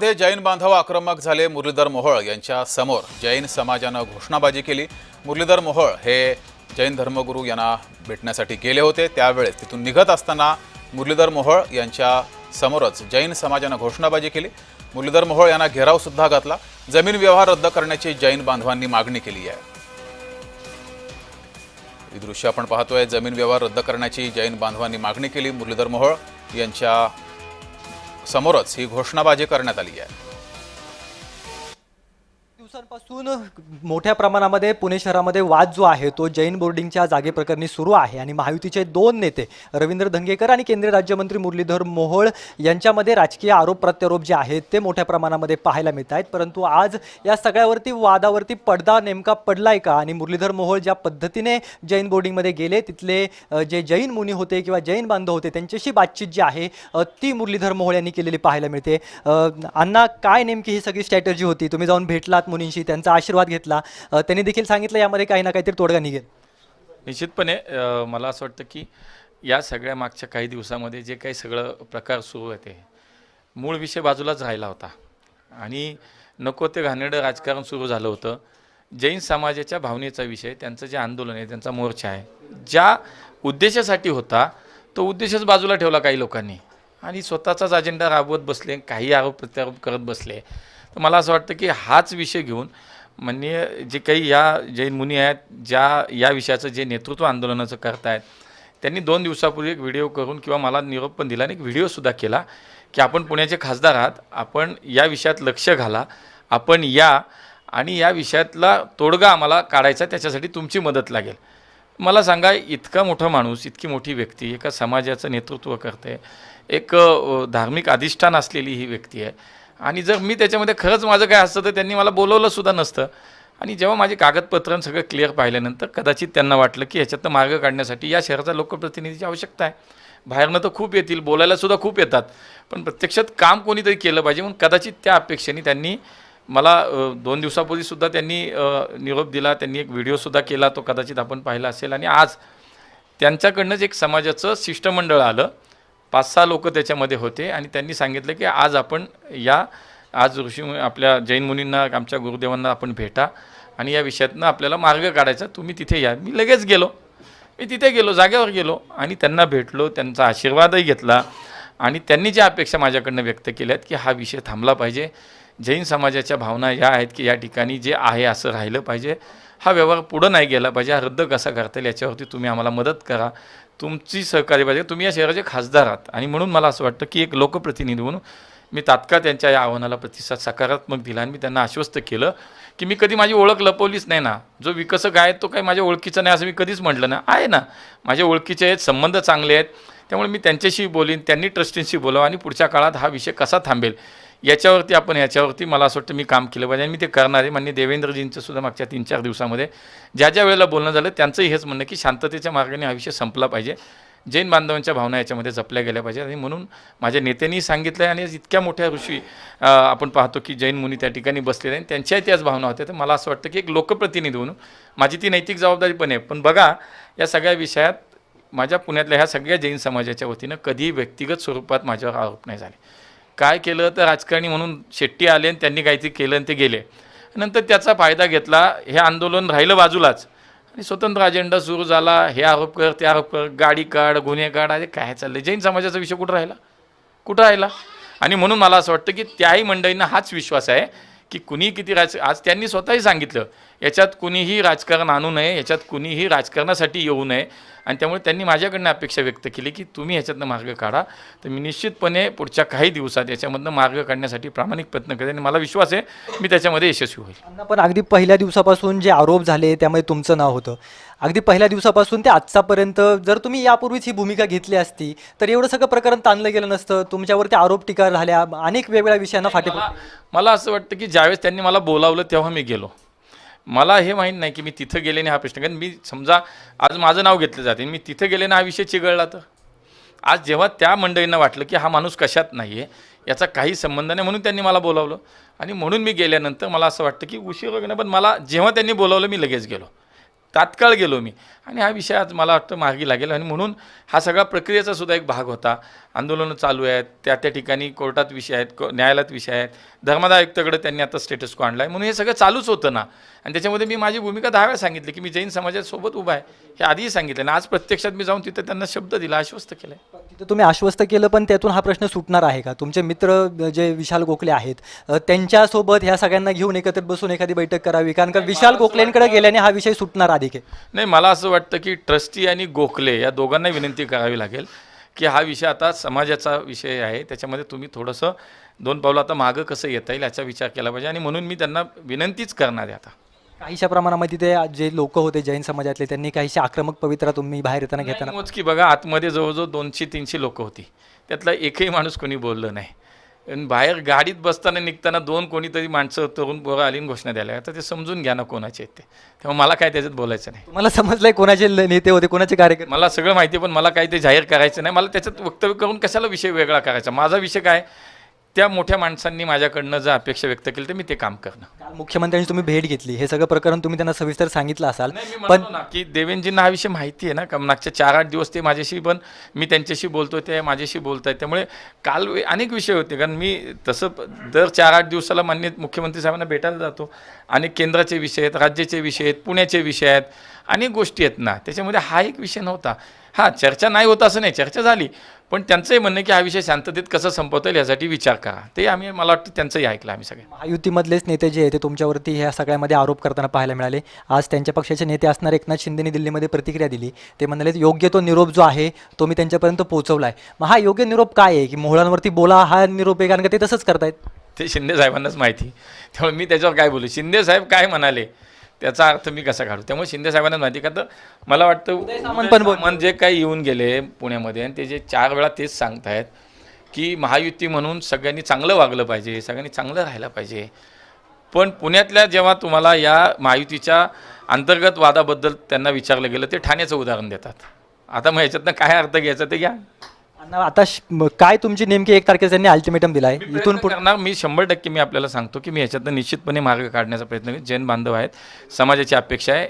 ते जैन बांधव आक्रमक झाले. मुरलीधर मोहोळ यांच्या समोर जैन समाजानं घोषणाबाजी केली. मुरलीधर मोहोळ हे जैन धर्मगुरू यांना भेटण्यासाठी गेले होते. त्यावेळेस तिथून निघत असताना मुरलीधर मोहोळ यांच्या समोरच जैन समाजानं घोषणाबाजी केली. मुरलीधर मोहोळ यांना घेराव सुद्धा घातला. जमीन व्यवहार रद्द करण्याची जैन बांधवांनी मागणी केली आहे. ही दृश्य आपण पाहतोय. जमीन व्यवहार रद्द करण्याची जैन बांधवांनी मागणी केली. मुरलीधर मोहोळ यांच्या समोरच ही घोषणाबाजी करण्यात आली आहे. दिवसांपासून मोठ्या प्रमाणामध्ये पुणे शहरामध्ये वाद जो आहे तो जैन बोर्डिंगच्या जागेप्रकरणी सुरू आहे आणि महायुतीचे दोन नेते रवींद्र धंगेकर आणि केंद्रीय राज्यमंत्री मुरलीधर मोहोळ यांच्यामध्ये राजकीय आरोप प्रत्यारोप जे आहेत ते मोठ्या प्रमाणामध्ये पाहायला मिळत आहेत. परंतु आज या सगळ्यावरती वादावरती पडदा नेमका पडलाय का आणि मुरलीधर मोहोळ ज्या पद्धतीने जैन बोर्डिंगमध्ये गेले तिथले जे जैन मुनी होते किंवा जैन बांधव होते त्यांच्याशी बातचीत जी आहे ती मुरलीधर मोहोळ यांनी केलेली पाहायला मिळते. अण्णा, काय नेमकी ही सगळी स्ट्रॅटेजी होती? तुम्ही जाऊन भेटलात मुनींशी, त्यांचा आशीर्वाद घेतला, त्यांनी देखील सांगितलं यामध्ये काही ना काहीतरी तोडगा निघेल. निश्चितपणे मला असं वाटतं की या सगळ्या मागच्या काही दिवसामध्ये जे काही सगळं प्रकार सुरू आहे ते मूळ विषय बाजूलाच राहिला होता आणि नको ते घाणेरडं राजकारण सुरू झालं होतं. जैन समाजाच्या भावनेचा विषय, त्यांचं जे आंदोलन आहे, त्यांचा मोर्चा आहे, ज्या उद्देशासाठी होता तो उद्देशच बाजूला ठेवला काही लोकांनी आणि स्वतःचाच अजेंडा राबवत बसले, काही आरोप प्रत्यारोप करत बसले. तर मला असं वाटतं की हाच विषय घेऊन म्हणजे जे काही या जैन मुनी आहेत, ज्या या विषयाचं जे नेतृत्व आंदोलनाचं करतायत, त्यांनी 2 दिवसापूर्वी एक व्हिडिओ करून किंवा मला निरोप पण दिला आणि एक व्हिडिओसुद्धा केला की आपण पुण्याचे खासदार आहात, आपण या विषयात लक्ष घाला, आपण या आणि या विषयातला तोडगा आम्हाला काढायचा, त्याच्यासाठी तुमची मदत लागेल. मला सांगा, इतका मोठा माणूस, इतकी मोठी व्यक्ती, एका समाजाचं नेतृत्व करते, एक धार्मिक अधिष्ठान असलेली ही व्यक्ती आहे आणि जर मी त्याच्यामध्ये खरंच माझं काय असतं तर त्यांनी मला बोलवलंसुद्धा नसतं. आणि जेव्हा माझे कागदपत्र सगळं क्लिअर पाहिल्यानंतर कदाचित त्यांना वाटलं की ह्याच्यातनं मार्ग काढण्यासाठी या शहराचा लोकप्रतिनिधीची आवश्यकता आहे. बाहेरनं तर खूप येतील, बोलायलासुद्धा खूप येतात, पण प्रत्यक्षात काम कोणीतरी केलं पाहिजे. म्हणून कदाचित त्या अपेक्षेने त्यांनी मला 2 दिवसापूर्वीसुद्धा त्यांनी निरोप दिला, त्यांनी एक व्हिडिओसुद्धा केला, तो कदाचित आपण पाहिला असेल. आणि आज त्यांच्याकडनंच एक समाजाचं शिष्टमंडळ आलं, 5-6 लोक त्याच्यामध्ये होते आणि त्यांनी सांगितलं की आज आपण आज ऋषी आपल्या जैन मुनींना, आमच्या गुरुदेवांना आपण भेटा आणि या विषयातनं आपल्याला मार्ग काढायचा, तुम्ही तिथे या. मी लगेच गेलो, मी तिथे गेलो, जागेवर गेलो आणि त्यांना भेटलो, त्यांचा आशीर्वादही घेतला आणि त्यांनी ज्या अपेक्षा माझ्याकडनं व्यक्त केल्या आहेत की हा विषय थांबला पाहिजे, जैन समाजाच्या भावना या आहेत की या ठिकाणी जे आहे असं राहिलं पाहिजे, हा व्यवहार पुढं नाही गेला पाहिजे, हा रद्द कसा करता येईल याच्यावरती तुम्ही आम्हाला मदत करा, तुमची सहकार्य पाहिजे, तुम्ही या शहराचे खासदार आहात. आणि म्हणून मला असं वाटतं की एक लोकप्रतिनिधी म्हणून मी तात्काळ त्यांच्या या आव्हानाला प्रतिसाद सकारात्मक दिला आणि मी त्यांना आश्वस्त केलं की मी कधी माझी ओळख लपवलीच नाही ना. जो विकसक आहे तो काही माझ्या ओळखीचा नाही असं मी कधीच म्हटलं ना. आहे ना, माझ्या ओळखीचे आहेत, संबंध चांगले आहेत, त्यामुळे मी त्यांच्याशी बोलीन, त्यांनी ट्रस्टींशी बोलावं आणि पुढच्या काळात हा विषय कसा थांबेल याच्यावरती मला असं वाटतं मी काम केलं पाहिजे आणि मी ते करणार आहे. माननीय देवेंद्रजींचं सुद्धा मागच्या 3-4 दिवसामध्ये ज्या वेळेला बोलणं झालं त्यांचंही हेच म्हणणं की शांततेच्या मार्गाने हा विषय संपला पाहिजे, जैन बांधवांच्या भावना याच्यामध्ये जपल्या गेल्या पाहिजेत. आणि म्हणून माझ्या नेत्यांनी सांगितलं आहे आणि इतक्या मोठ्या ऋषी आपण पाहतो की जैन मुनी त्या ठिकाणी बसलेले आणि त्यांच्याही त्याच भावना होत्या. तर मला असं वाटतं की एक लोकप्रतिनिधी म्हणून माझी ती नैतिक जबाबदारी पण आहे. पण बघा, या सगळ्या विषयात माझ्या पुण्यातल्या ह्या सगळ्या जैन समाजाच्या वतीनं कधीही व्यक्तिगत स्वरूपात माझ्यावर आरोप नाही झाले. काय केलं तर राजकारणी म्हणून शेट्टी आले आणि त्यांनी काहीतरी केलं आणि ते गेले, नंतर त्याचा फायदा घेतला, हे आंदोलन राहिलं बाजूलाच आणि स्वतंत्र अजेंडा सुरू झाला, हे आरोप कर, ते आरोप कर, गाडी काढ, गुन्हे काढ, अरे काय चाललं. जैन समाजाचा विषय कुठं राहिला. आणि म्हणून मला असं वाटतं की त्याही मंडळींना हाच विश्वास आहे की कुणी किती आज त्यांनी स्वतःही सांगितलं याच्यात कुणीही राजकारण आणू नये, याच्यात कुणीही राजकारणासाठी येऊ नये आणि त्यामुळे त्यांनी माझ्याकडनं अपेक्षा व्यक्त केली की तुम्ही ह्याच्यातनं मार्ग काढा. तर मी निश्चितपणे पुढच्या काही दिवसात याच्यामधनं मार्ग काढण्यासाठी प्रामाणिक प्रयत्न करेन आणि मला विश्वास आहे मी त्याच्यामध्ये यशस्वी होईल. पण अगदी पहिल्या दिवसापासून जे आरोप झाले त्यामध्ये तुमचं नाव होतं. अगदी पहिल्या दिवसापासून ते आजच्यापर्यंत जर तुम्ही यापूर्वीच ही भूमिका घेतली असती तर एवढं सगळं प्रकरण ताणलं गेलं नसतं, तुमच्यावरती आरोप टीका झाल्या, अनेक वेगवेगळ्या विषयांना फाटे. मला असं वाटतं की ज्यावेळेस त्यांनी मला बोलावलं तेव्हा मी गेलो. मला हे माहीत नाही की मी तिथं गेले नाही हा प्रश्न, कारण मी समजा आज माझं नाव घेतलं जाते, मी तिथं गेले ना हा विषय चिघळला. तर आज जेव्हा त्या मंडळींना वाटलं की हा माणूस कशात नाही आहे, याचा काही संबंध नाही, म्हणून त्यांनी मला बोलावलं आणि म्हणून मी गेल्यानंतर मला असं वाटतं की उशीर वगैरे, पण मला जेव्हा त्यांनी बोलावलं मी लगेच गेलो. तात्काळ गेलो मी आणि हा विषय आज मला वाटतं मार्गी लागेल आणि म्हणून हा सगळा प्रक्रियेचा सुद्धा एक भाग होता. आंदोलनं चालू आहेत, त्या ठिकाणी कोर्टात विषय आहेत, न्यायालयात विषय आहेत, धर्मादाय आयुक्ताकडे त्यांनी आता स्टेटस को आणला आहे, म्हणून हे सगळं चालूच होतं ना. आणि त्याच्यामध्ये मी माझी भूमिका 10 वेळा सांगितली की मी जैन समाजासोबत उभा आहे, हे आधीही सांगितलं आणि आज प्रत्यक्षात मी जाऊन तिथे त्यांना शब्द दिला, आश्वस्त केलं आहे. तिथं तुम्ही आश्वस्त केलं, पण त्यातून हा प्रश्न सुटणार आहे का? तुमचे मित्र जे विशाल गोखले आहेत, त्यांच्यासोबत ह्या सगळ्यांना घेऊन एकत्रित बसून एखादी बैठक करावी, कारण का विशाल गोखलेंकडे गेल्याने हा विषय सुटणार अधिक आहे. नाही, मला असं वाटतं की ट्रस्टी आणि गोखले या दोघांना विनंती करावी लागेल की हा विषय आता समाजाचा विषय आहे, त्याच्यामध्ये तुम्ही थोडंसं 2 पावलं आता मागं कसं येता येईल याचा विचार केला पाहिजे आणि म्हणून मी त्यांना विनंतीच करणार आहे. आता काहीशा प्रमाणामध्ये ते जे लोक होते जैन समाजातले, त्यांनी काहीशा आक्रमक पवित्रा तुम्ही बाहेर येताना घेताना मोजकी बघा, आतमध्ये जवळजवळ 200-300 लोक होती, त्यातला एकही माणूस कोणी बोललं नाही. आणि बाहेर गाडीत बसताना निघताना 2 कोणीतरी माणसं तरुण पोरं आली आणि घोषणा द्यायला, आता ते समजून घ्या ना कोणाचे आहेत ते. तेव्हा मला काय त्याच्यात बोलायचं नाही. तुम्हाला समजलंय कोणाचे नेते होते, कोणाचे कार्यकर्ते? मला सगळं माहिती आहे, पण मला काही ते जाहीर करायचं नाही. मला त्याच्यात वक्तव्य करून कशाला विषय वेगळा करायचा. माझा विषय काय, त्या मोठ्या माणसांनी माझ्याकडनं जर अपेक्षा व्यक्त केली तर मी ते काम करणं. काल मुख्यमंत्र्यांची तुम्ही भेट घेतली, हे सगळं प्रकरण तुम्ही त्यांना सविस्तर सांगितलं असाल, नाही, मी पण म्हणतो ना की देवेंजींना हा विषय माहिती आहे ना, का मागच्या 4-8 दिवस ते माझ्याशी, पण मी त्यांच्याशी बोलतोय, ते माझ्याशी बोलत आहेत. त्यामुळे काल अनेक विषय होते, कारण मी तसं दर 4-8 दिवसाला माननीय मुख्यमंत्री साहेबांना भेटायला जातो. अनेक केंद्राचे विषय आहेत, राज्याचे विषय आहेत, पुण्याचे विषय आहेत, अनेक गोष्टी आहेत ना. त्याच्यामध्ये हा एक विषय नव्हता. हां, चर्चा नाही होत असं नाही, चर्चा झाली, पण त्यांचंही म्हणणं की हा विषय शांततेत कसं संपवता येईल यासाठी विचार करा. ते आम्ही, मला वाटतं त्यांचंही ऐकलं आम्ही सगळे. महायुतीमधलेच नेते जे आहेत ते तुमच्यावरती ह्या सगळ्यामध्ये आरोप करताना पाहायला मिळाले. आज त्यांच्या पक्षाचे नेते असणारे एकनाथ शिंदेनी दिल्लीमध्ये प्रतिक्रिया दिली. ते म्हणाले योग्य तो निरोप जो आहे तो मी त्यांच्यापर्यंत पोहोचवला आहे. मग हा योग्य निरोप काय आहे, की मोहळांवरती बोला हा निरोप आहे, कारण का ते तसंच करतायत? ते शिंदे साहेबांनाच माहिती, त्यामुळे मी त्याच्यावर काय बोलू. शिंदे साहेब काय म्हणाले त्याचा अर्थ मी कसा काढू, त्यामुळे शिंदे साहेबांनाच माहिती. का तर मला वाटतं सामंत जे काही येऊन गेले पुण्यामध्ये आणि ते जे 4 वेळा तेच सांगतायत की महायुती म्हणून सगळ्यांनी चांगलं वागलं पाहिजे, सगळ्यांनी चांगलं राहायला पाहिजे. पण पुण्यातल्या जेव्हा तुम्हाला या महायुतीच्या अंतर्गत वादाबद्दल त्यांना विचारलं गेलं, ते ठाण्याचं उदाहरण देतात. आता मग ह्याच्यातनं काय अर्थ घ्यायचा ते घ्या. आता काय तुमची नेमकी 1 तारखेला त्यांनी अल्टिमेटम दिला आहे, इथून पुढे करणार मी 100% मी आपल्याला सांगतो की मी ह्याच्यातनं निश्चितपणे मार्ग काढण्याचा प्रयत्न करेन. जैन बांधव आहेत, समाजाची अपेक्षा आहे.